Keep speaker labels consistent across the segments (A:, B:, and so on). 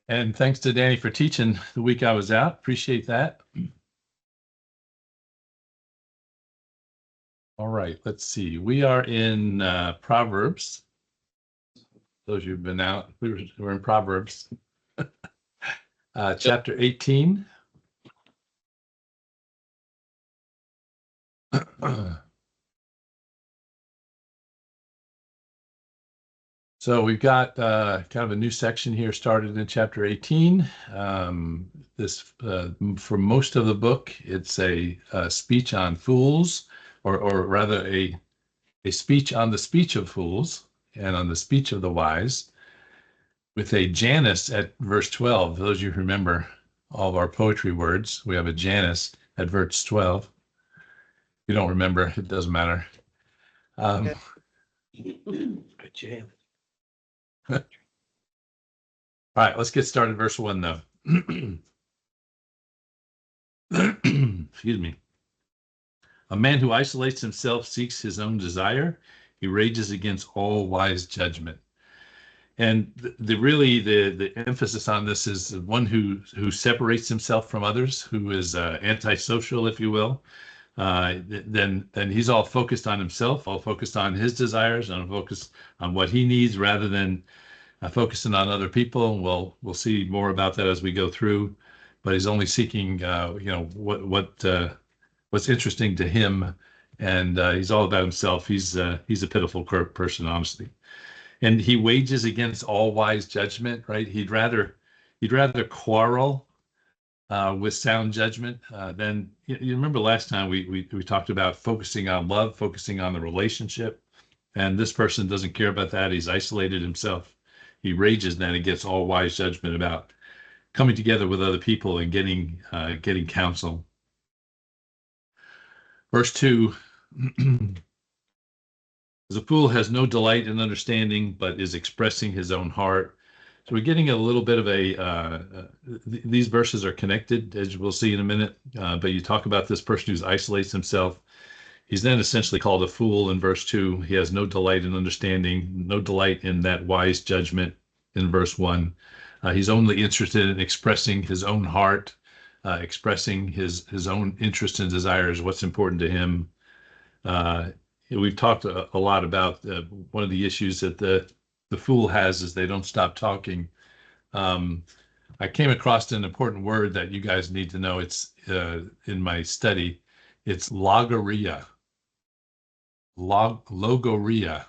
A: And thanks to Danny for teaching the week I was out. Appreciate that. All right, let's see. We are in Proverbs. Those who've been out, we're in Proverbs. Chapter 18. So we've got kind of a new section here started in chapter 18. For most of the book, it's a speech on fools, or rather a speech on the speech of fools and on the speech of the wise, with a Janus at verse 12. Those of you who remember all of our poetry words, we have a Janus at verse 12. If you don't remember, it doesn't matter.
B: Good Janus.
A: All right, let's get started. Verse 1, though. Excuse me. A man who isolates himself seeks his own desire. He rages against all wise judgment. And the emphasis on this is one who separates himself from others, who is antisocial, if you will. Then he's all focused on himself, all focused on his desires, and focused on what he needs rather than focusing on other people. We'll see more about that as we go through. But he's only seeking, what's interesting to him, and he's all about himself. He's a pitiful person, honestly. And he wages against all wise judgment, right? He'd rather quarrel with sound judgment than, you remember last time we talked about focusing on love, focusing on the relationship, and this person doesn't care about that. He's isolated himself. He rages then against all wise judgment about coming together with other people and getting counsel. Verse 2. The fool has no delight in understanding, but is expressing his own heart. So we're getting a little bit of these verses are connected, as we'll see in a minute. But you talk about this person who isolates himself. He's then essentially called a fool in verse 2. He has no delight in understanding, no delight in that wise judgment in verse 1. He's only interested in expressing his own heart, expressing his own interests and desires, what's important to him. We've talked a lot about one of the issues that the fool has is they don't stop talking. I came across an important word that you guys need to know. It's in my study. It's logoria. Logoria,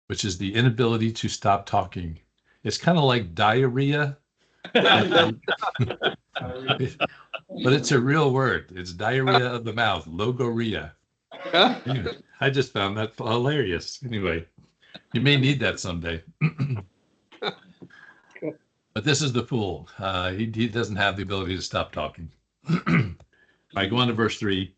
A: which is the inability to stop talking. It's kind of like diarrhea, but it's a real word. It's diarrhea of the mouth, logoria. Anyway, I just found that hilarious. Anyway, you may need that someday. But this is the fool. He doesn't have the ability to stop talking. I go on to verse 3.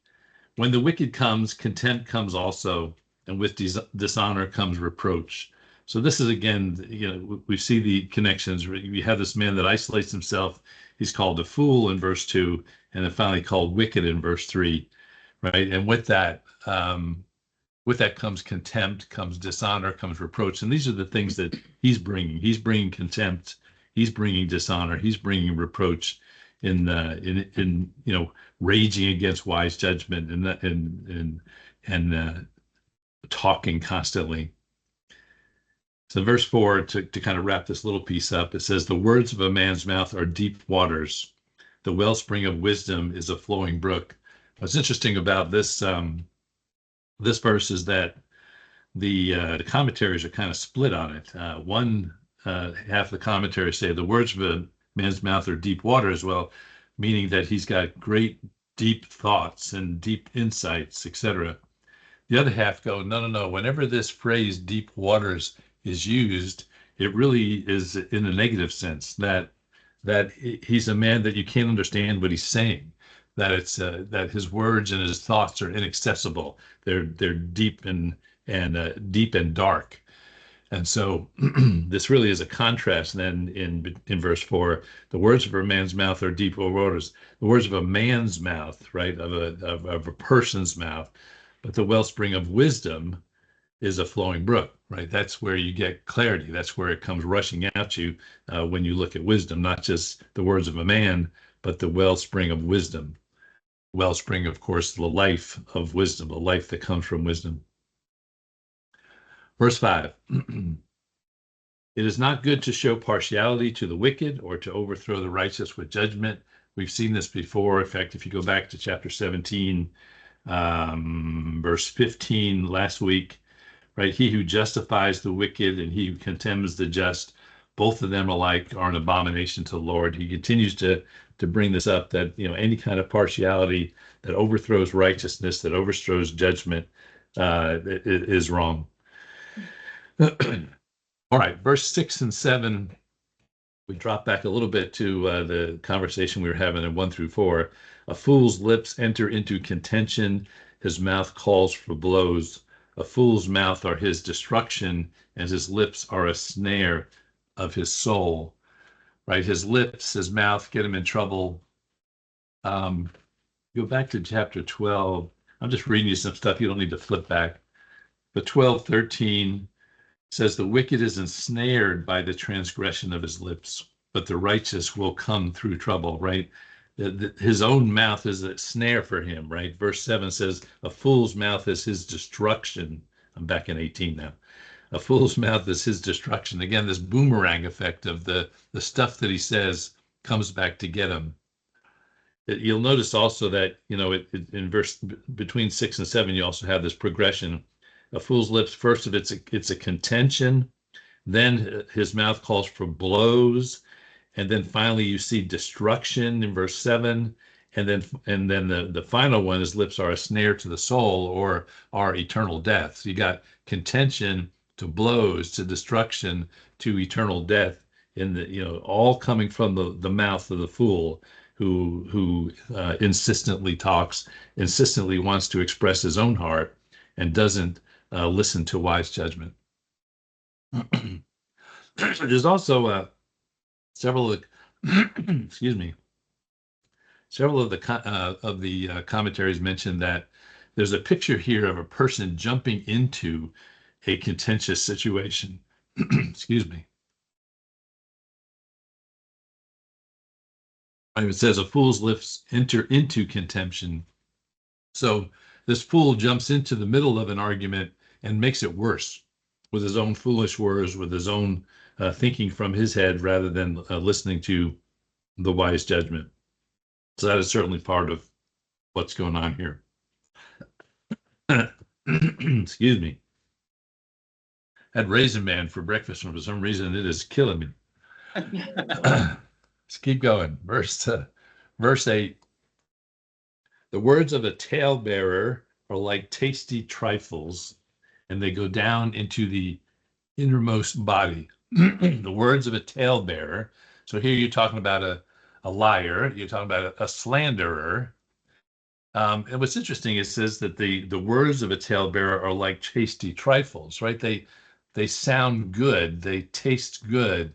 A: When the wicked comes, contempt comes also, and with dishonor comes reproach. So this is, again, we see the connections. We have this man that isolates himself. He's called a fool in verse 2, and then finally called wicked in verse 3, right? And with that comes contempt, comes dishonor, comes reproach. And these are the things that he's bringing. He's bringing contempt. He's bringing dishonor. He's bringing reproach in raging against wise judgment and talking constantly. So verse 4, to kind of wrap this little piece up, it says, the words of a man's mouth are deep waters. The wellspring of wisdom is a flowing brook. What's interesting about this verse is that the commentaries are kind of split on it. One half of the commentaries say the words of a man's mouth are deep waters, well, meaning that he's got great deep thoughts and deep insights, etc. The other half go, no. Whenever this phrase deep waters is used, it really is in a negative sense, that he's a man that you can't understand what he's saying, that it's that his words and his thoughts are inaccessible. They're deep and deep and dark. And so this really is a contrast then in verse 4. The words of a man's mouth are deep waters. The words of a man's mouth, right, of a person's mouth. But the wellspring of wisdom is a flowing brook, right? That's where you get clarity. That's where it comes rushing at you when you look at wisdom, not just the words of a man, but the wellspring of wisdom. Wellspring, of course, the life of wisdom, the life that comes from wisdom. Verse 5. It is not good to show partiality to the wicked or to overthrow the righteous with judgment. We've seen this before. In fact, if you go back to chapter 17, verse 15 last week, right? He who justifies the wicked and he who contemns the just, both of them alike are an abomination to the Lord. He continues to bring this up, that any kind of partiality that overthrows righteousness, that overthrows judgment, is wrong. All right, verse 6 and 7, we drop back a little bit to the conversation we were having in 1 through 4. A fool's lips enter into contention, his mouth calls for blows. A fool's mouth are his destruction, and his lips are a snare of his soul. Right? His lips, his mouth get him in trouble. Go back to chapter 12. I'm just reading you some stuff. You don't need to flip back. But 12:13 says, the wicked is ensnared by the transgression of his lips, but the righteous will come through trouble, right? His own mouth is a snare for him, right? Verse 7 says, a fool's mouth is his destruction. I'm back in 18 now. A fool's mouth is his destruction. Again, this boomerang effect of the stuff that he says comes back to get him. You'll notice also that, in verse between 6 and 7, you also have this progression. A fool's lips, first of it's a contention, then his mouth calls for blows, and then finally you see destruction in verse 7, and then the final one, his lips are a snare to the soul, or are eternal death. So you got contention to blows to destruction to eternal death, in all coming from the mouth of the fool, who insistently talks, insistently wants to express his own heart, and doesn't listen to wise judgment. There's also several of the, excuse me, several of the commentaries mention that there's a picture here of a person jumping into a contentious situation. Excuse me. It says a fool's lips enter into contention. So this fool jumps into the middle of an argument and makes it worse with his own foolish words, with his own thinking from his head, rather than listening to the wise judgment. So that is certainly part of what's going on here. Excuse me. Had Raisin Man for breakfast, and for some reason it is killing me. Let's keep going. Verse 8. The words of a talebearer are like tasty trifles, and they go down into the innermost body. The words of a talebearer. So here you're talking about a liar. You're talking about a slanderer. And what's interesting, it says that the words of a talebearer are like tasty trifles, right? They sound good. They taste good.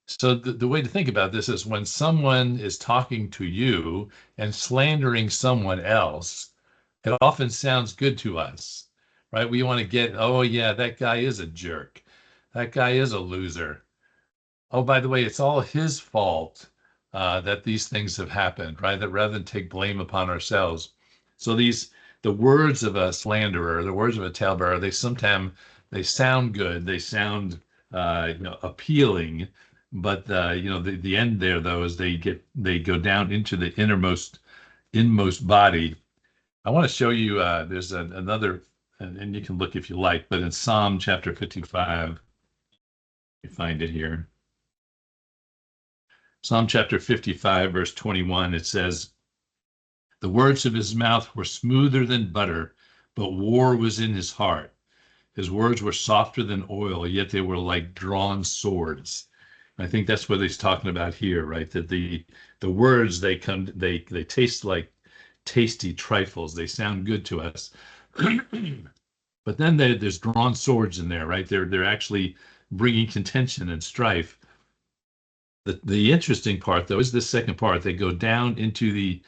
A: So the way to think about this is, when someone is talking to you and slandering someone else, it often sounds good to us, right? We want to get, oh yeah, that guy is a jerk. That guy is a loser. Oh, by the way, it's all his fault that these things have happened, right? That rather than take blame upon ourselves. So the words of a slanderer, the words of a talebearer, they sound good. They sound appealing. But the end there, though, is they go down into the inmost body. I want to show you. There's another, and you can look if you like. But in Psalm chapter 55, you find it here. Psalm chapter 55, verse 21. It says, "The words of his mouth were smoother than butter, but war was in his heart. His words were softer than oil, yet they were like drawn swords." I think that's what he's talking about here, right? That the words, they taste like tasty trifles. They sound good to us, but then there's drawn swords in there, right? They're actually bringing contention and strife. The interesting part, though, is this second part. They go down into the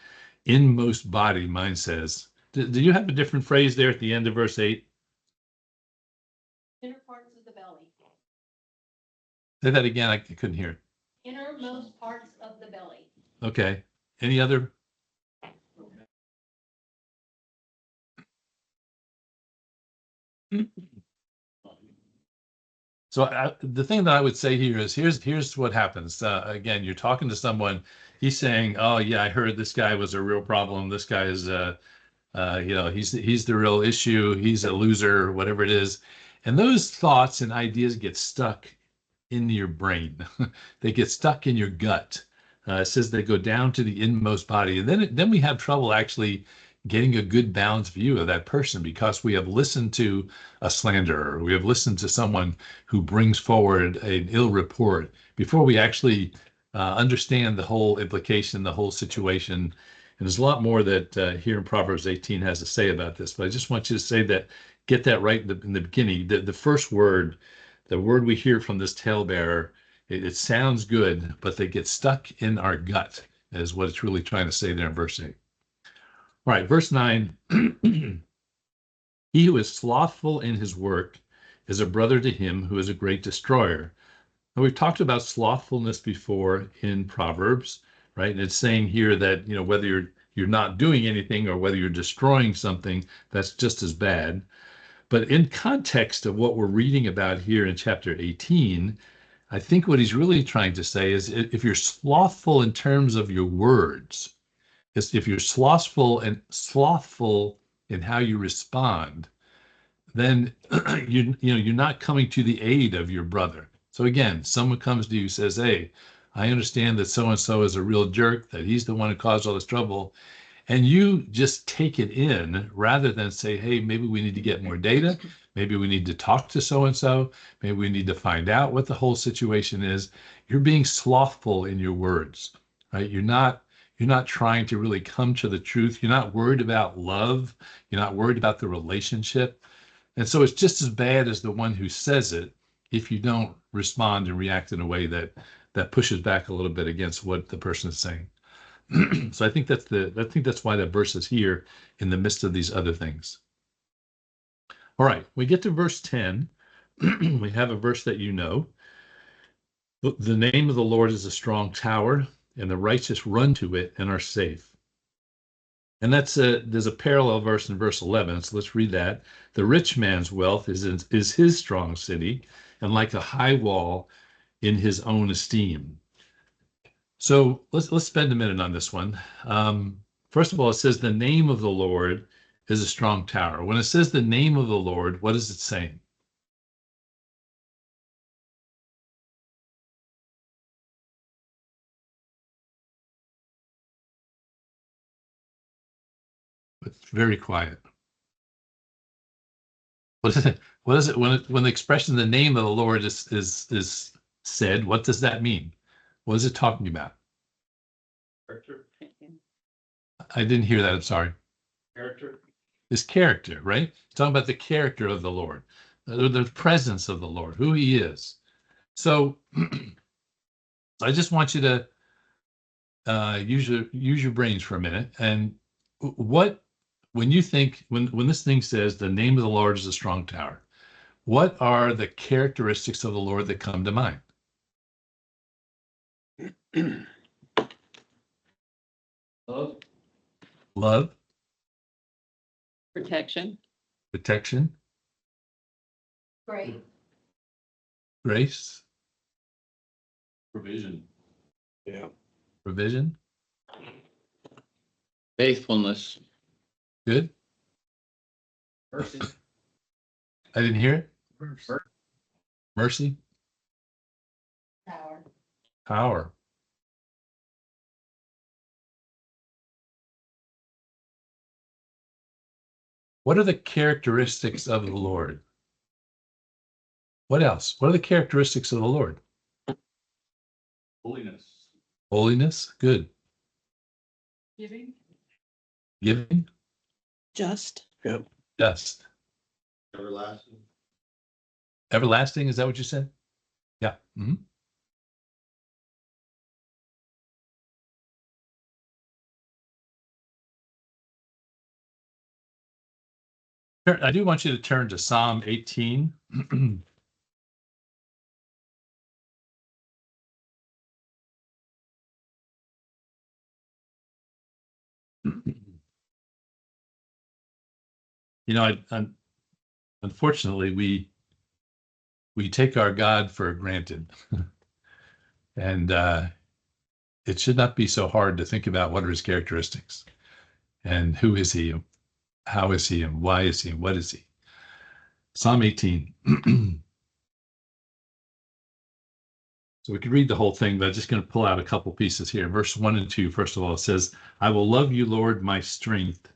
A: inmost body. Mine says. Do you have a different phrase there at the end of verse 8? Say that again. I couldn't hear it.
B: Innermost parts of the belly.
A: Okay. Any other? So the thing that I would say here is here's what happens. Again, you're talking to someone. He's saying, "Oh yeah, I heard this guy was a real problem. This guy is, he's the real issue. He's a loser, whatever it is." And those thoughts and ideas get stuck in your brain. They get stuck in your gut. It says they go down to the inmost body, and then we have trouble actually getting a good balanced view of that person because we have listened to a slanderer, we have listened to someone who brings forward an ill report before we actually understand the whole implication, the whole situation. And there's a lot more that here in Proverbs 18 has to say about this, but I just want you to say that, get that right in the beginning. The first word, the word we hear from this talebearer, it sounds good, but they get stuck in our gut, is what it's really trying to say there in verse 8. All right, verse 9. He who is slothful in his work is a brother to him who is a great destroyer. Now, we've talked about slothfulness before in Proverbs, right? And it's saying here that, whether you're not doing anything or whether you're destroying something, that's just as bad. But in context of what we're reading about here in chapter 18, I think what he's really trying to say is if you're slothful in terms of your words, if you're slothful in how you respond, then you're not coming to the aid of your brother. So again, someone comes to you, says, "Hey, I understand that so and so is a real jerk, that he's the one who caused all this trouble," and you just take it in rather than say, "Hey, maybe we need to get more data. Maybe we need to talk to so and so. Maybe we need to find out what the whole situation is." You're being slothful in your words, right? You're not trying to really come to the truth. You're not worried about love. You're not worried about the relationship. And so it's just as bad as the one who says it if you don't respond and react in a way that pushes back a little bit against what the person is saying. So I think that's why that verse is here in the midst of these other things. All right, we get to verse 10. We have a verse that you know. The name of the Lord is a strong tower, and the righteous run to it and are safe. And there's a parallel verse in verse 11. So let's read that. The rich man's wealth is his strong city, and like a high wall in his own esteem. So let's spend a minute on this one. First of all, it says the name of the Lord is a strong tower. When it says the name of the Lord, what is it saying? It's very quiet. What is it? What is it when the expression "the name of the Lord" is said? What does that mean? What is it talking about? Character. I didn't hear that. I'm sorry. Character. His character, right? It's talking about the character of the Lord, the presence of the Lord, who He is. So I just want you to use your brains for a minute. And when you think when this thing says the name of the Lord is a strong tower, what are the characteristics of the Lord that come to mind? Love. Love.
C: Protection.
A: Protection.
B: Great.
A: Grace.
D: Provision. Yeah.
A: Provision.
D: Faithfulness.
A: Good.
D: Mercy.
A: I didn't hear it.
D: Mercy.
A: Mercy.
B: Power.
A: Power. What are the characteristics of the Lord? What else? What are the characteristics of the Lord?
D: Holiness.
A: Holiness. Good.
B: Giving.
A: Giving.
C: Just.
D: Yep.
A: Just.
D: Everlasting.
A: Everlasting. Is that what you said? Yeah. Mm-hmm. I do want you to turn to Psalm 18. Unfortunately, we take our God for granted, and it should not be so hard to think about what are his characteristics and who is he, how is he, and why is he, and what is he. Psalm 18. So we could read the whole thing, but I'm just going to pull out a couple pieces here. Verse 1 and 2, first of all, it says, I will love you, Lord, my strength.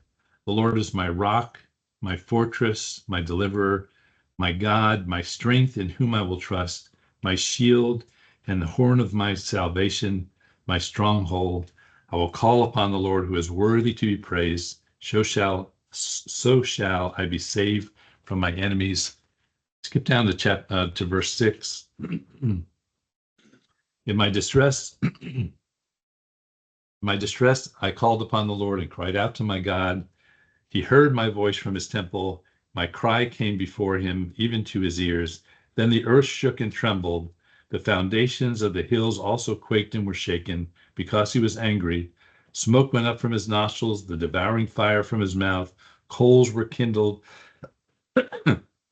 A: The Lord is my rock, my fortress, my deliverer, my God, my strength in whom I will trust, my shield and the horn of my salvation, my stronghold. I will call upon the Lord who is worthy to be praised. So shall I be saved from my enemies. Skip down to verse 6. In my distress, I called upon the Lord and cried out to my God. He heard my voice from his temple. My cry came before him, even to his ears. Then the earth shook and trembled. The foundations of the hills also quaked and were shaken, because he was angry. Smoke went up from his nostrils, the devouring fire from his mouth. Coals were kindled.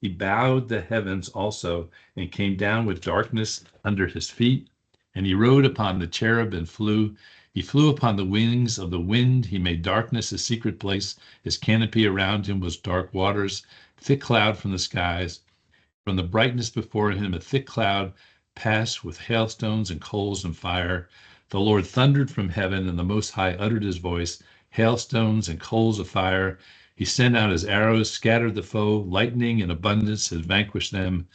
A: He bowed the heavens also, and came down with darkness under his feet. And he rode upon the cherub and flew. He flew upon the wings of the wind. He made darkness his secret place. His canopy around him was dark waters, thick cloud from the skies. From the brightness before him, a thick cloud passed with hailstones and coals and fire. The Lord thundered from heaven, and the Most High uttered his voice. Hailstones and coals of fire. He sent out his arrows, scattered the foe. Lightning in abundance has vanquished them.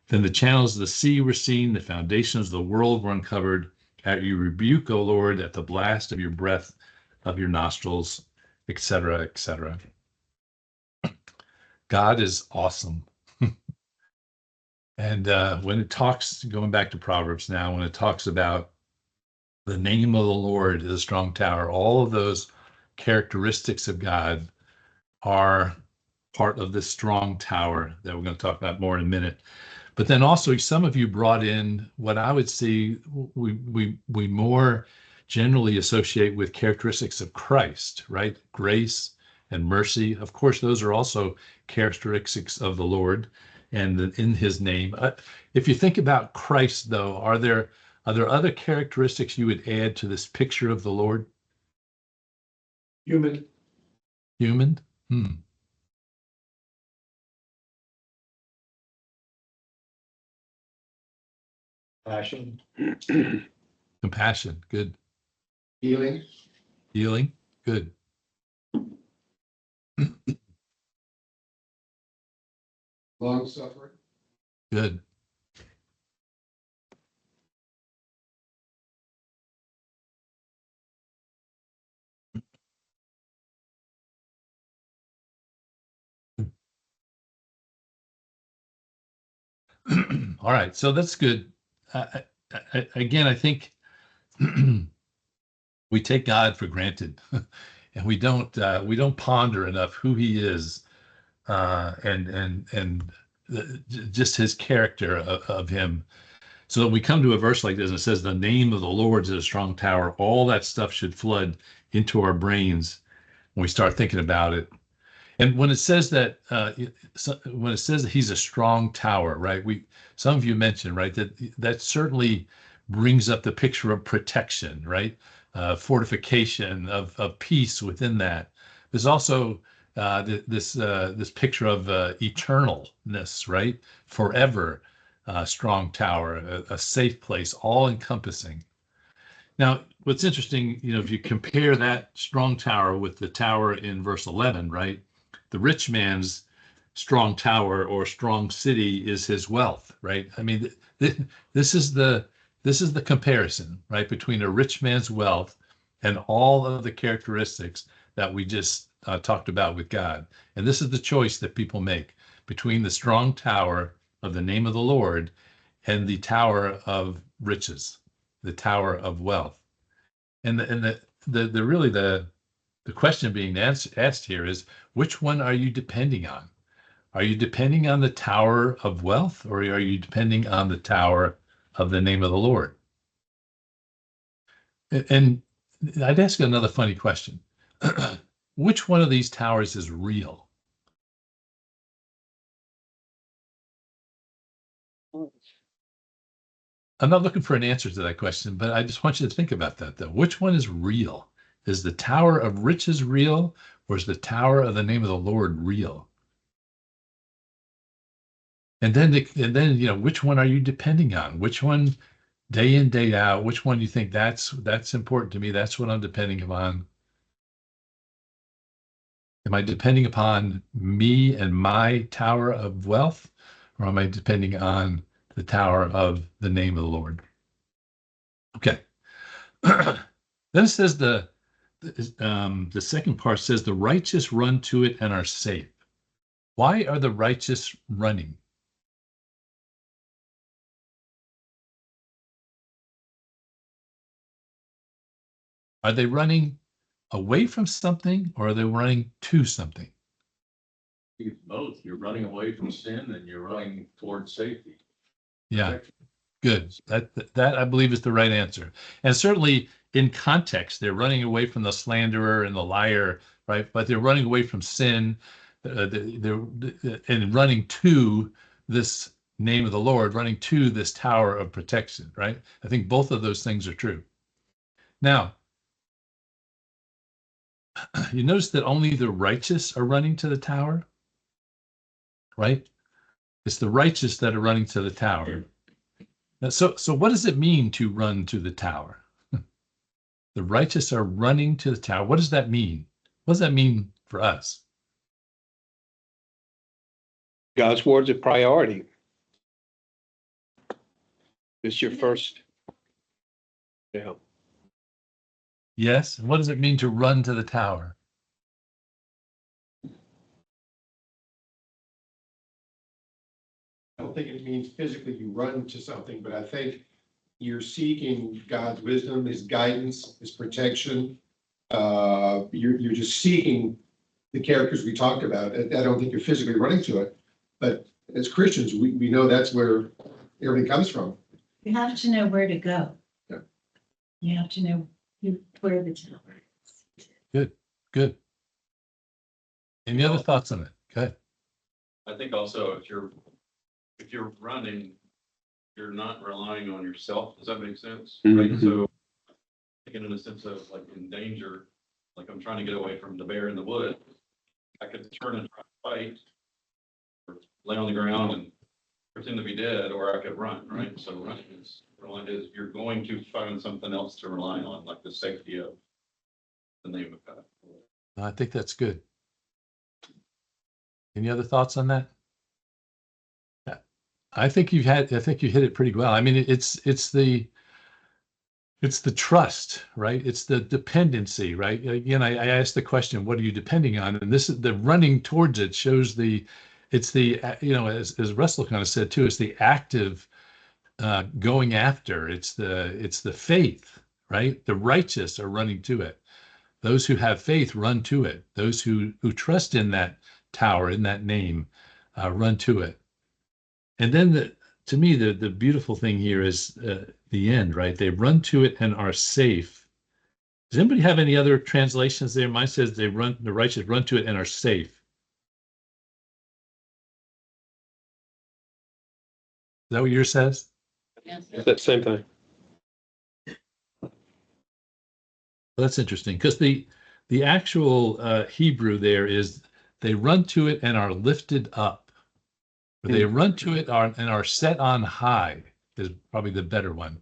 A: Then the channels of the sea were seen. The foundations of the world were uncovered. At your rebuke, O Lord, at the blast of your breath of your nostrils, etc., etc. God is awesome. And when it talks, going back to Proverbs now, when it talks about the name of the Lord is a strong tower, all of those characteristics of God are part of this strong tower that we're going to talk about more in a minute. But then also, some of you brought in what I would say we more generally associate with characteristics of Christ, right? Grace and mercy. Of course, those are also characteristics of the Lord and in his name. If you think about Christ, though, are there other characteristics you would add to this picture of the Lord?
D: Human.
A: Human?
D: Passion.
A: Compassion. Good.
D: Healing.
A: Healing. Good.
D: Long suffering.
A: Good. All right, so that's good. Again, I think we take God for granted, and we don't ponder enough who He is, and just His character of Him. So we come to a verse like this, and it says, "The name of the Lord is a strong tower." All that stuff should flood into our brains when we start thinking about it. And when it says that, when it says that he's a strong tower, right? Some of you mentioned, right, that certainly brings up the picture of protection, right? Fortification of peace within that. There's also this picture of eternalness, right? Forever, strong tower, a safe place, all encompassing. Now, what's interesting, if you compare that strong tower with the tower in verse 11, right? The rich man's strong tower or strong city is his wealth, right? I mean, this is the comparison, right, between a rich man's wealth and all of the characteristics that we just talked about with God. And this is the choice that people make between the strong tower of the name of the Lord and the tower of riches, the tower of wealth. And the question being asked here is, which one are you depending on? Are you depending on the tower of wealth, or are you depending on the tower of the name of the Lord? And I'd ask another funny question. Which one of these towers is real? I'm not looking for an answer to that question, but I just want you to think about that, though. Which one is real? Is the Tower of Riches real, or is the Tower of the Name of the Lord real? And then, which one are you depending on? Which one, day in, day out? Which one do you think that's important to me? That's what I'm depending upon. Am I depending upon me and my tower of wealth, or am I depending on the tower of the name of the Lord? Okay. Then it says the second part says the righteous run to it and are safe. Why are the righteous running? Are they running away from something, or are they running to something?
C: It's both. You're running away from sin and you're running towards safety.
A: Yeah, good. That I believe is the right answer. And certainly in context, they're running away from the slanderer and the liar, right? But they're running away from sin. They're and running to this name of the Lord, running to this tower of protection, right? I think both of those things are true. Now, you notice that only the righteous are running to the tower, right? It's the righteous that are running to the tower. Now, so what does it mean to run to the tower? The righteous are running to the tower. What does that mean? What does that mean for us?
E: God's word's a priority. It's your first. Yeah.
A: Yes. And what does it mean to run to the tower?
D: I don't think it means physically you run to something, but I think you're seeking God's wisdom, his guidance, his protection. You're just seeking the characters we talked about. I don't think you're physically running to it, but as Christians, we know that's where everything comes from.
F: You have to know where to go.
D: Yeah.
F: You have to know where the tower is.
A: Good. Any other thoughts on it? Okay.
C: I think also if you're running, you're not relying on yourself. Does that make sense? Right.
E: Mhm.
C: So thinking in a sense of like in danger, like I'm trying to get away from the bear in the wood, I could turn and try to fight or lay on the ground and pretend to be dead, or I could run, right? So running is you're going to find something else to rely on, like the safety of the name of God.
A: I think that's good. Any other thoughts on that? Yeah. I think you hit it pretty well. I mean, it's the trust, right? It's the dependency, right? Again, I asked the question, what are you depending on? And this is the running towards it shows it's the, as Russell kind of said too, it's the active going after. It's the faith, right? The righteous are running to it. Those who have faith run to it. Those who trust in that tower, in that name, run to it. And then to me, the beautiful thing here is the end, right? They run to it and are safe. Does anybody have any other translations there? Mine says the righteous run to it and are safe. Is that what yours says?
B: Yes.
E: That same thing.
A: Well, that's interesting because the actual Hebrew there is they run to it and are lifted up. Or they run to it and are set on high is probably the better one.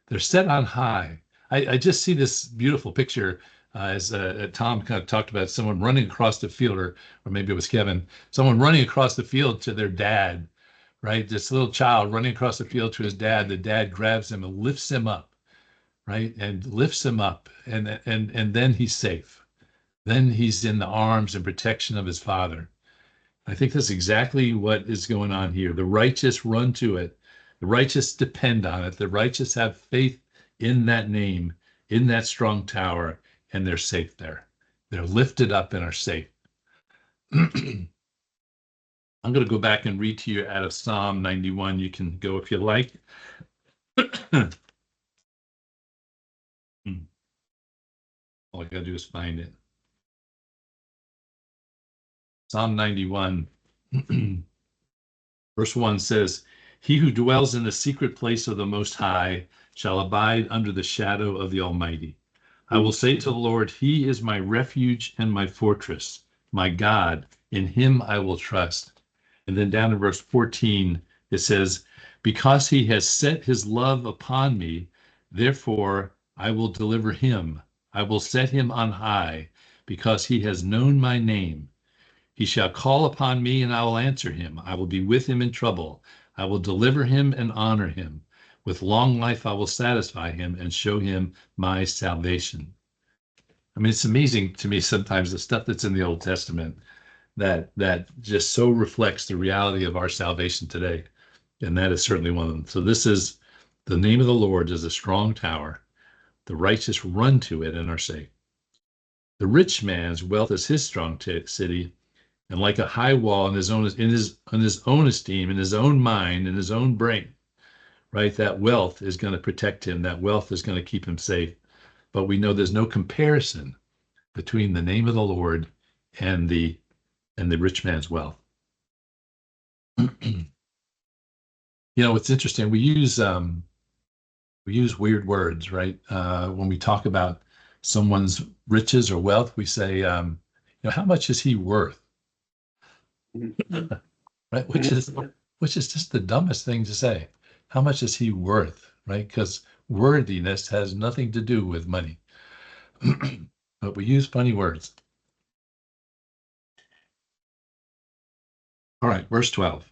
A: They're set on high. I just see this beautiful picture as Tom kind of talked about someone running across the field, or maybe it was Kevin, someone running across the field to their dad, right? This little child running across the field to his dad. The dad grabs him and lifts him up, right? And lifts him up, and then he's safe. Then he's in the arms and protection of his father. I think that's exactly what is going on here. The righteous run to it. The righteous depend on it. The righteous have faith in that name, in that strong tower, and they're safe there. They're lifted up and are safe. I'm going to go back and read to you out of Psalm 91. You can go if you like. All I got to do is find it. Psalm 91, verse 1 says, He who dwells in the secret place of the Most High shall abide under the shadow of the Almighty. I will say to the Lord, He is my refuge and my fortress, my God, in Him I will trust. And then down in verse 14, it says, because He has set His love upon me, therefore I will deliver him. I will set him on high, because he has known my name. He shall call upon me, and I will answer him. I will be with him in trouble. I will deliver him and honor him. With long life I will satisfy him and show him my salvation. I mean, it's amazing to me sometimes the stuff that's in the Old Testament that just so reflects the reality of our salvation today. And that is certainly one of them. So this is the name of the Lord is a strong tower. The righteous run to it and are safe. The rich man's wealth is his strong city, and like a high wall in his own esteem, in his own mind, in his own brain, right? That wealth is going to protect him. That wealth is going to keep him safe. But we know there's no comparison between the name of the Lord and the rich man's wealth. You know, it's interesting. We use weird words, right? When we talk about someone's riches or wealth, we say, you know, how much is he worth? Right? Which is just the dumbest thing to say. How much is he worth? Right? Because worthiness has nothing to do with money. But we use funny words. All right, verse 12.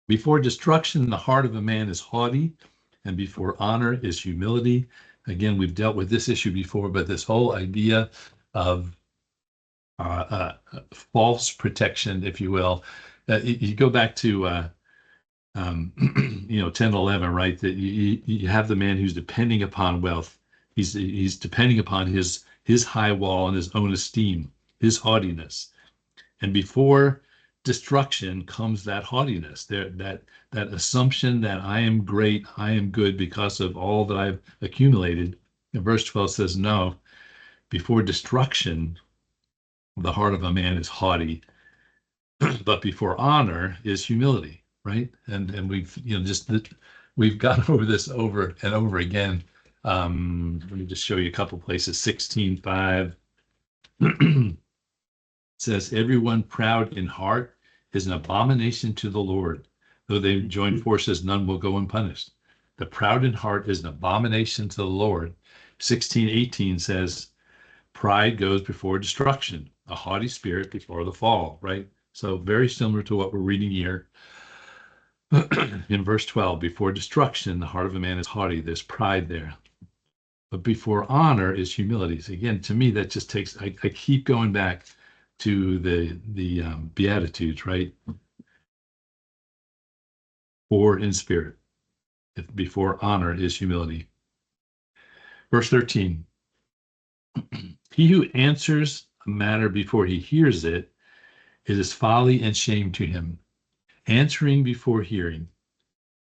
A: Before destruction, the heart of a man is haughty, and before honor is humility. Again, we've dealt with this issue before, but this whole idea of false protection, if you will, you go back to, 10, 11, right? That you have the man who's depending upon wealth. He's depending upon his high wall and his own esteem, his haughtiness. And before destruction comes that haughtiness, that assumption that I am great, I am good because of all that I've accumulated. And verse 12 says, no, before destruction, the heart of a man is haughty, but before honor is humility, right? And we've, we've gone over this over and over again. Let me just show you a couple places. 16:5 says, everyone proud in heart is an abomination to the Lord. Though they join forces, none will go unpunished. The proud in heart is an abomination to the Lord. 16:18 says, pride goes before destruction, a haughty spirit before the fall, right? So very similar to what we're reading here. In verse 12, before destruction, the heart of a man is haughty. There's pride there. But before honor is humility. So again, to me, that just takes, I keep going back to the Beatitudes, right? Poor in spirit. Before honor is humility. Verse 13. He who answers a matter before he hears it, it is folly and shame to him. Answering before hearing.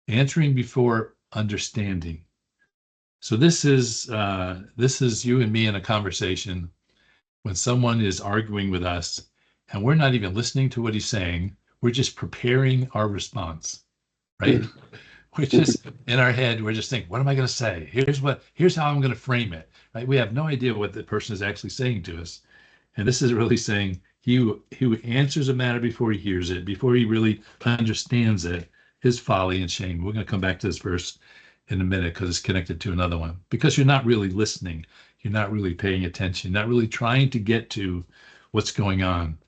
A: Answering before understanding. So this is you and me in a conversation when someone is arguing with us and we're not even listening to what he's saying, we're just preparing our response, right? We're just in our head, we're just thinking, what am I going to say? Here's how I'm going to frame it, right? We have no idea what the person is actually saying to us. And this is really saying he who answers a matter before he hears it, before he really understands it, is folly and shame. We're going to come back to this verse in a minute because it's connected to another one. Because you're not really listening. You're not really paying attention, not really trying to get to what's going on.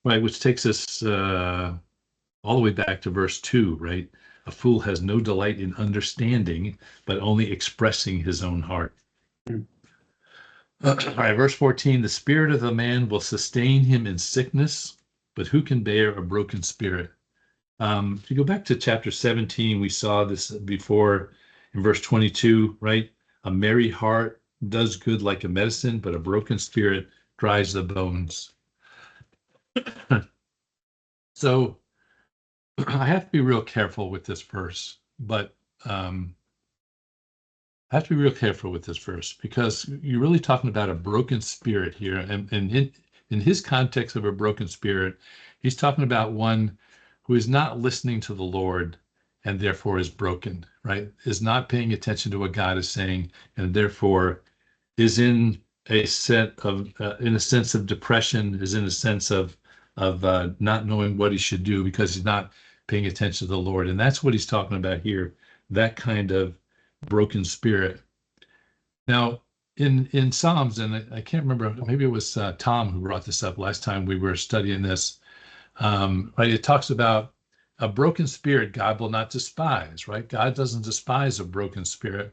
A: Right, which takes us all the way back to verse 2, right? A fool has no delight in understanding, but only expressing his own heart. All right, verse 14, the spirit of the man will sustain him in sickness, but who can bear a broken spirit? If you go back to chapter 17, we saw this before in verse 22, right? A merry heart does good like a medicine, but a broken spirit dries the bones. So I have to be real careful with this verse, but I have to be real careful with this verse because you're really talking about a broken spirit here. And in his context of a broken spirit, he's talking about one who is not listening to the Lord and therefore is broken, right? Is not paying attention to what God is saying and therefore is in a sense of depression, is in a sense of not knowing what he should do because he's not paying attention to the Lord. And that's what he's talking about here, that kind of broken spirit. Now, in Psalms, and I can't remember, maybe it was Tom who brought this up last time we were studying this, right? It talks about a broken spirit God will not despise, right? God doesn't despise a broken spirit.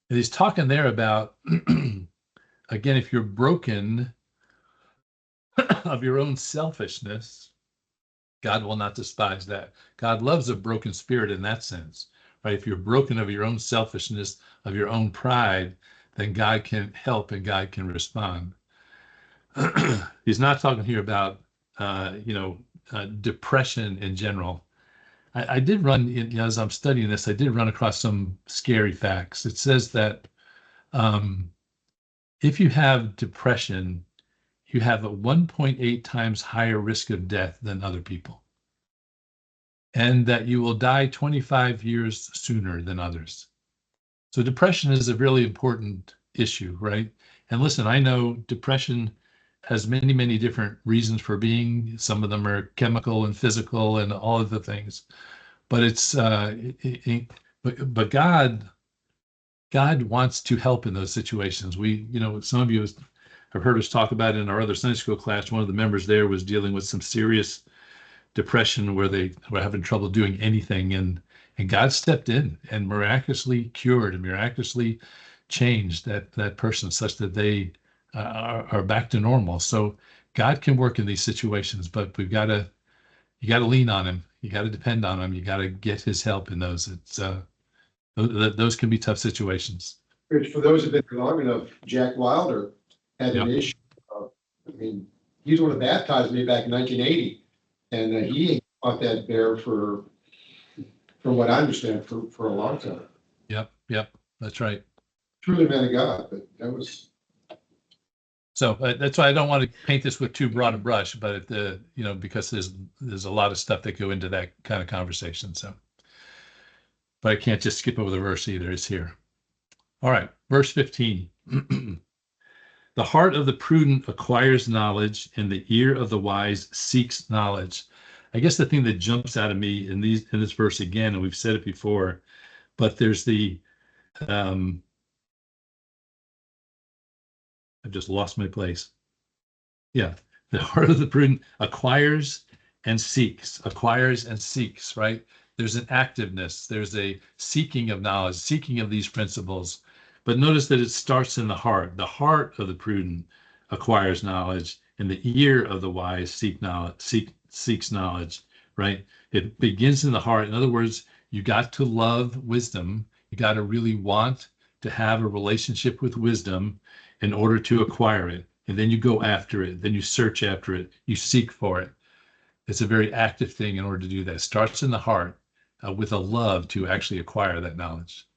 A: And he's talking there about, again, if you're broken of your own selfishness, God will not despise that. God loves a broken spirit in that sense, right? If you're broken of your own selfishness, of your own pride, then God can help and God can respond. He's not talking here about, depression in general. I did run, as I'm studying this, I did run across some scary facts. It says that if you have depression, you have a 1.8 times higher risk of death than other people, and that you will die 25 years sooner than others. So depression is a really important issue, right? And listen, I know depression has many, many different reasons for being. Some of them are chemical and physical and all of the things. But it's but God wants to help in those situations. Some of you have heard us talk about it in our other Sunday school class. One of the members there was dealing with some serious depression where they were having trouble doing anything, and God stepped in and miraculously cured and miraculously changed that person such that they are back to normal. So God can work in these situations, but you got to lean on him. You got to depend on him. You got to get his help in those. Those can be tough situations.
D: Rich, for those who've been here long enough, Jack Wilder had an
A: Yep.
D: issue. He's the one who baptized me back in 1980, and he fought that bear from what I understand, for a long time.
A: Yep, that's right.
D: Truly man of God, but that was.
A: So that's why I don't want to paint this with too broad a brush, but because there's a lot of stuff that go into that kind of conversation. So, but I can't just skip over the verse either. It's here. All right, verse 15. The heart of the prudent acquires knowledge, and the ear of the wise seeks knowledge. I guess the thing that jumps out of me in this verse again, and we've said it before, but there's I've just lost my place. Yeah, the heart of the prudent acquires and seeks, right? There's an activeness, there's a seeking of knowledge, seeking of these principles. But notice that it starts in the heart. The heart of the prudent acquires knowledge, and the ear of the wise seeks knowledge, right? It begins in the heart. In other words, you got to love wisdom. You got to really want to have a relationship with wisdom in order to acquire it. And then you go after it. Then you search after it. You seek for it. It's a very active thing in order to do that. It starts in the heart with a love to actually acquire that knowledge.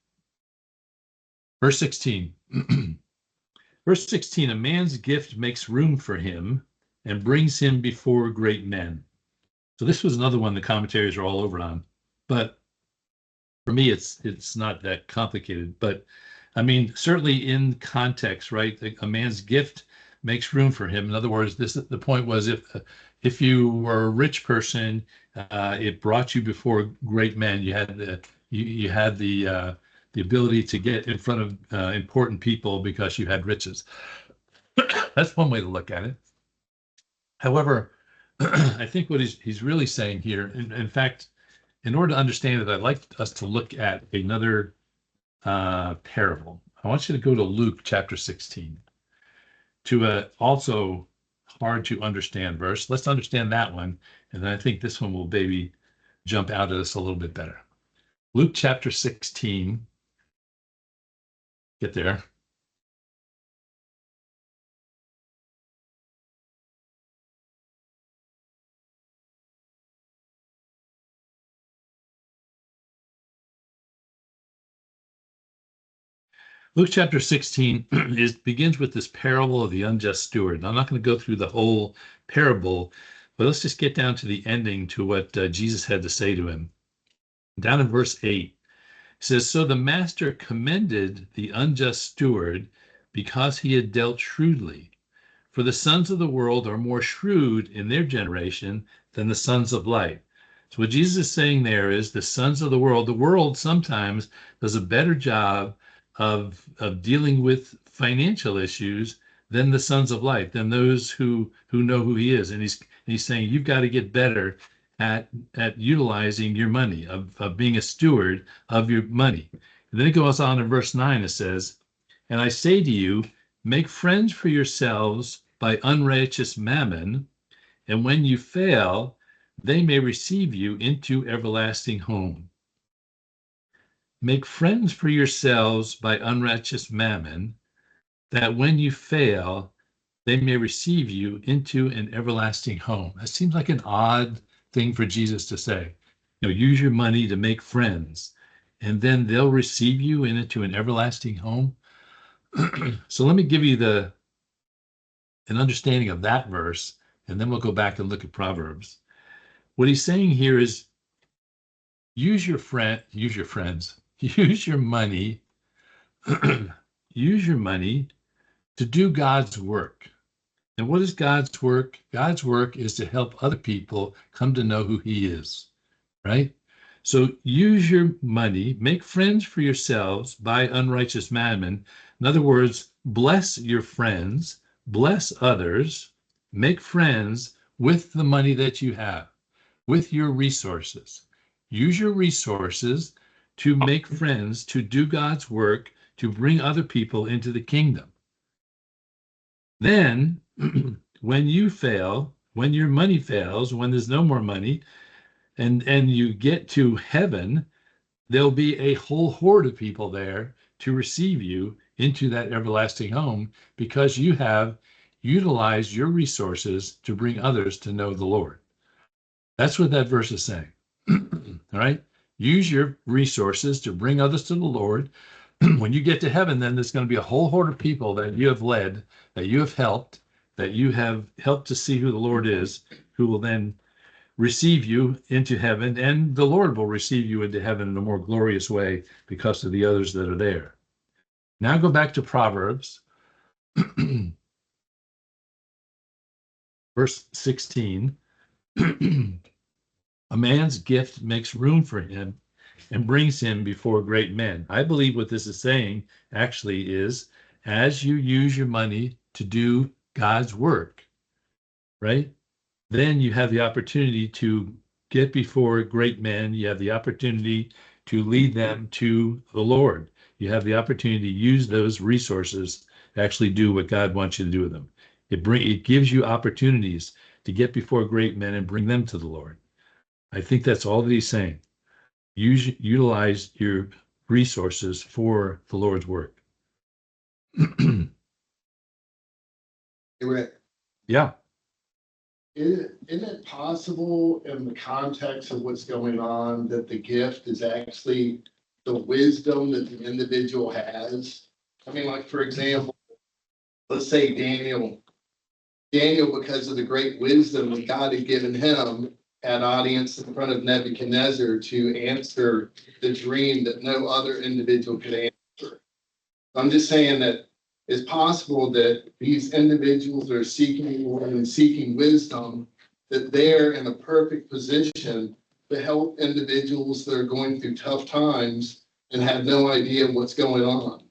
A: Verse 16. Verse 16, a man's gift makes room for him and brings him before great men. So this was another one the commentaries are all over on. But for me, it's not that complicated. But I mean, certainly in context, right? A man's gift makes room for him. In other words, the point was if you were a rich person, it brought you before great men. You had the ability to get in front of important people because you had riches. That's one way to look at it. However, I think what he's really saying here, in fact, in order to understand it, I'd like us to look at another parable. I want you to go to Luke chapter 16 to also hard to understand verse. Let's understand that one, and then I think this one will maybe jump out at us a little bit better. Luke chapter 16. Get there. Luke chapter 16 begins with this parable of the unjust steward. Now, I'm not going to go through the whole parable, But let's just get down to the ending, to what Jesus had to say to him. Down in verse 8, it says, "So the master commended the unjust steward because he had dealt shrewdly. For the sons of the world are more shrewd in their generation than the sons of light." So what Jesus is saying there is the sons of the world sometimes does a better job of dealing with financial issues than the sons of light, than those who know who he is. And he's saying you've got to get better at utilizing your money, of being a steward of your money. And then it goes on in verse 9, it says, "And I say to you, make friends for yourselves by unrighteous mammon, and when you fail, they may receive you into everlasting home." Make friends for yourselves by unrighteous mammon, that when you fail, they may receive you into an everlasting home. That seems like an odd thing for Jesus to say. Use your money to make friends, and then they'll receive you into an everlasting home. So let me give you an understanding of that verse, and then we'll go back and look at Proverbs. What he's saying here is use your friends, use your money, use your money to do God's work. And what is God's work? God's work is to help other people come to know who he is, right? So use your money, make friends for yourselves by unrighteous mammon. In other words, bless your friends, bless others, make friends with the money that you have, with your resources. Use your resources to make friends, to do God's work, to bring other people into the kingdom. Then, when you fail, when your money fails, when there's no more money, and you get to heaven, there'll be a whole horde of people there to receive you into that everlasting home, because you have utilized your resources to bring others to know the Lord. That's what that verse is saying. All right? Use your resources to bring others to the Lord. When you get to heaven, then there's going to be a whole horde of people that you have led, that you have helped, that you have helped to see who the Lord is, who will then receive you into heaven, and the Lord will receive you into heaven in a more glorious way because of the others that are there. Now go back to Proverbs, verse 16. "A man's gift makes room for him and brings him before great men." I believe what this is saying actually is, as you use your money to do God's work, right? Then you have the opportunity to get before great men. You have the opportunity to lead them to the Lord. You have the opportunity to use those resources to actually do what God wants you to do with them. It gives you opportunities to get before great men and bring them to the Lord. I think that's all that he's saying. Utilize your resources for the Lord's work.
D: Rick,
A: Yeah.
G: Isn't it possible in the context of what's going on that the gift is actually the wisdom that the individual has? I mean, like, for example, let's say Daniel, because of the great wisdom that God had given him, had audience in front of Nebuchadnezzar to answer the dream that no other individual could answer. I'm just saying that it's possible that these individuals are seeking Lord and seeking wisdom, that they're in a perfect position to help individuals that are going through tough times and have no idea what's going on.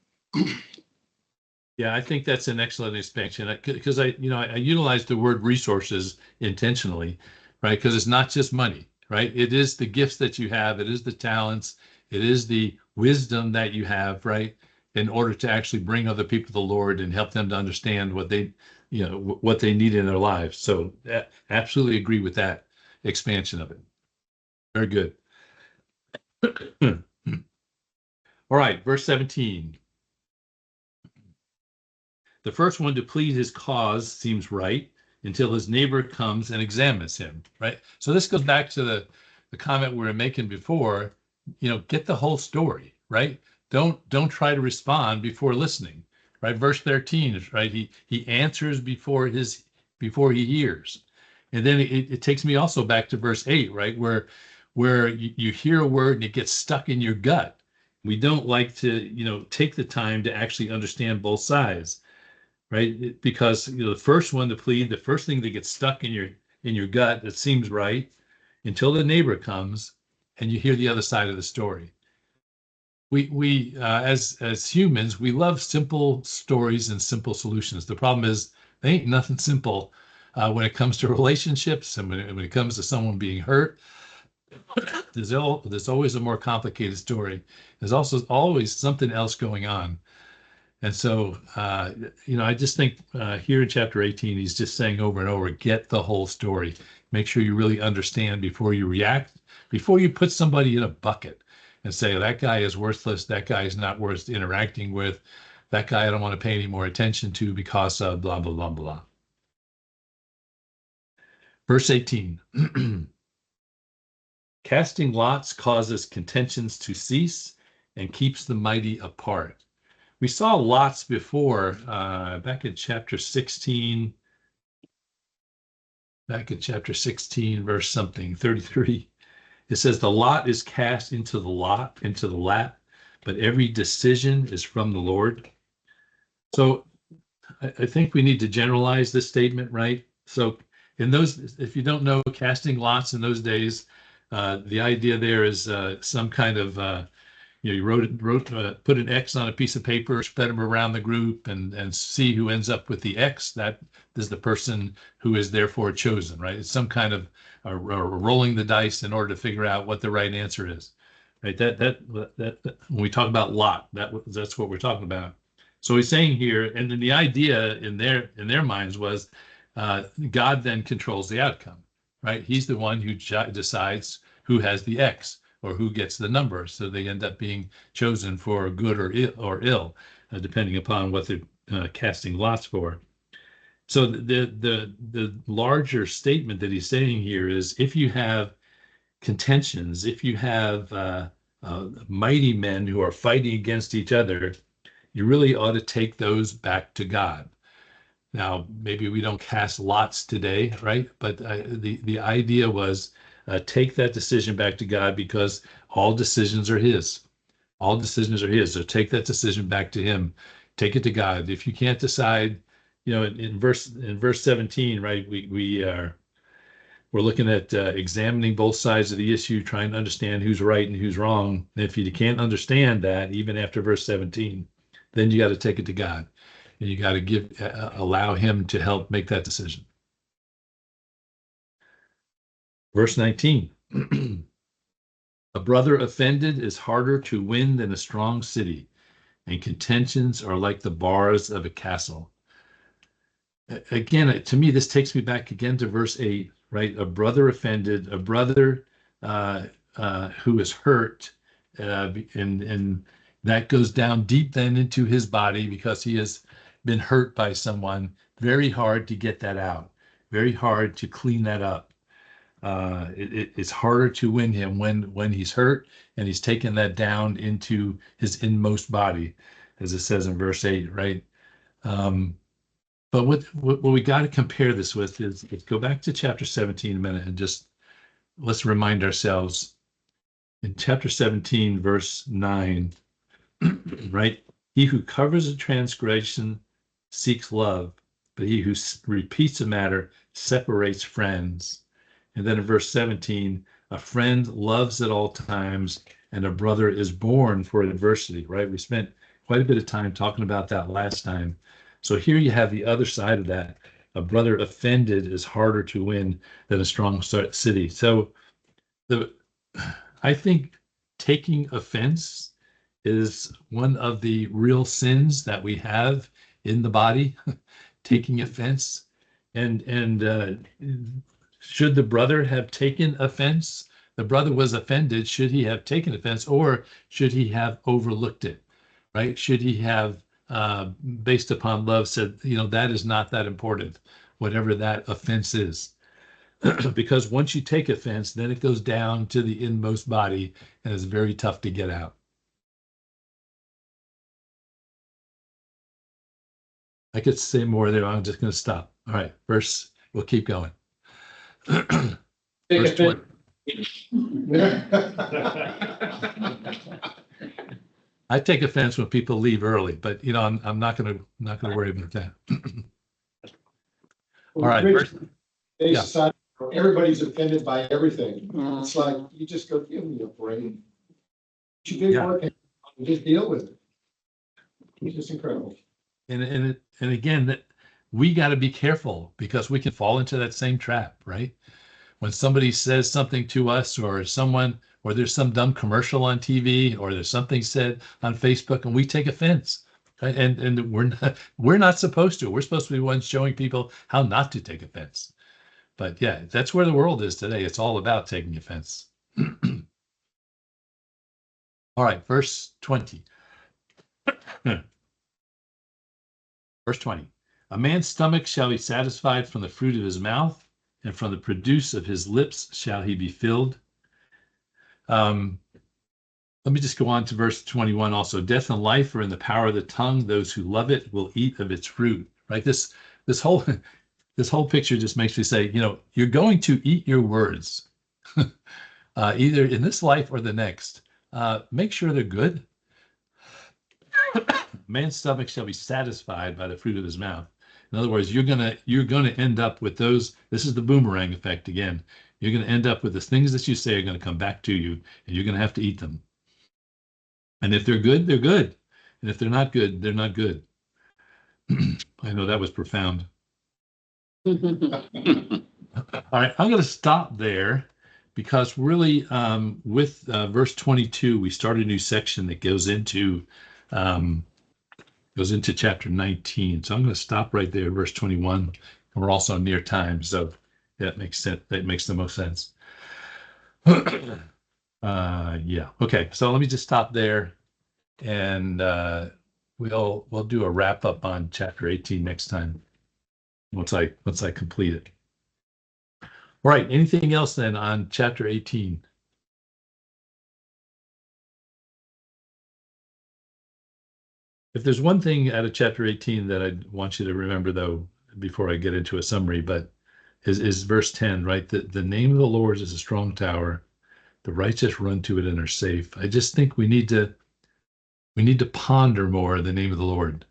A: Yeah, I think that's an excellent expansion, because I utilize the word resources intentionally, right? Because it's not just money, right? It is the gifts that you have, it is the talents, it is the wisdom that you have, right? In order to actually bring other people to the Lord and help them to understand what they need in their lives. So absolutely agree with that expansion of it. Very good. All right, verse 17. "The first one to plead his cause seems right until his neighbor comes and examines him," right? So this goes back to the comment we were making before, get the whole story, right? Don't try to respond before listening, right? Verse 13 is right. He answers before he hears. And then it takes me also back to verse 8, right? Where you hear a word and it gets stuck in your gut. We don't like to, take the time to actually understand both sides, right? Because the first one to plead, the first thing that gets stuck in your gut that seems right until the neighbor comes and you hear the other side of the story. We as humans, we love simple stories and simple solutions. The problem is they ain't nothing simple when it comes to relationships and when it comes to someone being hurt. There's always a more complicated story. There's also always something else going on. And so, I just think here in chapter 18, he's just saying over and over, get the whole story. Make sure you really understand before you react, before you put somebody in a bucket and say, that guy is worthless. That guy is not worth interacting with. That guy I don't want to pay any more attention to because of blah, blah, blah, blah. Verse 18. Casting lots causes contentions to cease and keeps the mighty apart. We saw lots before, back in chapter 16, verse something, 33. It says, the lot is cast into the lap, but every decision is from the Lord. So I think we need to generalize this statement, right? So if you don't know, casting lots in those days, the idea there is some kind of you put an X on a piece of paper, spread them around the group, and see who ends up with the X. That is the person who is therefore chosen, right? It's some kind of rolling the dice in order to figure out what the right answer is, right? That when we talk about lot, that's what we're talking about. So he's saying here, and then the idea in their minds was God then controls the outcome, right? He's the one who decides who has the X or who gets the number. So they end up being chosen for good or ill, depending upon what they're casting lots for. So the larger statement that he's saying here is, if you have contentions, if you have mighty men who are fighting against each other, you really ought to take those back to God. Now, maybe we don't cast lots today, right? But the idea was take that decision back to God, because all decisions are His. All decisions are His. So take that decision back to Him. Take it to God. If you can't decide, in verse 17, right? We're looking at examining both sides of the issue, trying to understand who's right and who's wrong. And if you can't understand that, even after verse 17, then you got to take it to God. And you got to allow Him to help make that decision. Verse 19. A brother offended is harder to win than a strong city, and contentions are like the bars of a castle. Again, to me, this takes me back again to verse 8, right? A brother offended, a brother who is hurt, and that goes down deep then into his body because he has been hurt by someone. Very hard to get that out, very hard to clean that up. It's harder to win him when he's hurt and he's taken that down into his inmost body, as it says in verse 8, right? But what we got to compare this with is go back to chapter 17 a minute and just let's remind ourselves in chapter 17, verse 9, right? He who covers a transgression seeks love, but he who repeats a matter separates friends. And then in verse 17, a friend loves at all times, and a brother is born for adversity, right? We spent quite a bit of time talking about that last time. So here you have the other side of that. A brother offended is harder to win than a strong city. So I think taking offense is one of the real sins that we have in the body, taking offense. And should the brother have taken offense? The brother was offended. Should he have taken offense, or should he have overlooked it, right? Should he have, based upon love, said, that is not that important, whatever that offense is? Because once you take offense, then it goes down to the inmost body and it's very tough to get out. I could say more there. I'm just going to stop. All right, we'll keep going. Verse 20. I take offense when people leave early, but you know, I'm not gonna worry about that. All right,
D: Rich,
A: verse-
D: they
A: yeah.
D: decide everybody's offended by everything. It's like, you just go, give me a break. You did
A: Yeah.
D: work, and just deal with it. It's just incredible.
A: And again, that we got to be careful because we can fall into that same trap, right? When somebody says something to us, or there's some dumb commercial on TV, or there's something said on Facebook, and we take offense, right? And we're not supposed to. We're supposed to be the ones showing people how not to take offense. But yeah, that's where the world is today. It's all about taking offense. All right, verse 20. Verse 20. A man's stomach shall be satisfied from the fruit of his mouth, and from the produce of his lips shall he be filled. Let me just go on to verse 21 also. Death and life are in the power of the tongue. Those who love it will eat of its fruit. Right? This whole picture just makes me say, you know, you're going to eat your words, either in this life or the next. Make sure they're good. Man's stomach shall be satisfied by the fruit of his mouth. In other words, you're gonna end up with those. This is the boomerang effect again. You're gonna end up with the things that you say are gonna come back to you, and you're gonna have to eat them. And if they're good, they're good. And if they're not good, they're not good. I know that was profound. All right, I'm going to stop there because really with verse 22, we start a new section that goes into chapter 19. So I'm going to stop right there, verse 21. And we're also near time, so that makes sense. That makes the most sense. Yeah. Okay. So let me just stop there, and we'll do a wrap up on chapter 18 next time once I complete it. All right. Anything else then on chapter 18? If there's one thing out of chapter 18 that I want you to remember, though, before I get into a summary, but is verse 10, right? The name of the Lord is a strong tower. The righteous run to it and are safe. I just think we need to ponder more the name of the Lord.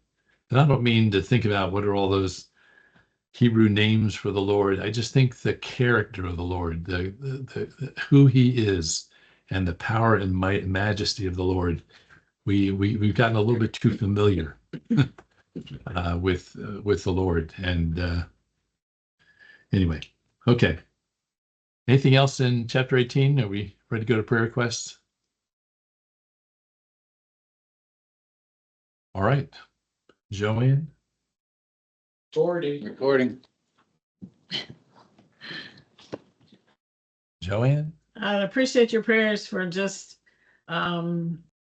A: And I don't mean to think about what are all those Hebrew names for the Lord. I just think the character of the Lord, the who he is, and the power and might and majesty of the Lord. We've gotten a little bit too familiar with the Lord. And anyway, okay. Anything else in chapter 18? Are we ready to go to prayer requests? All right. Joanne?
E: Recording.
A: Joanne?
H: I appreciate your prayers for just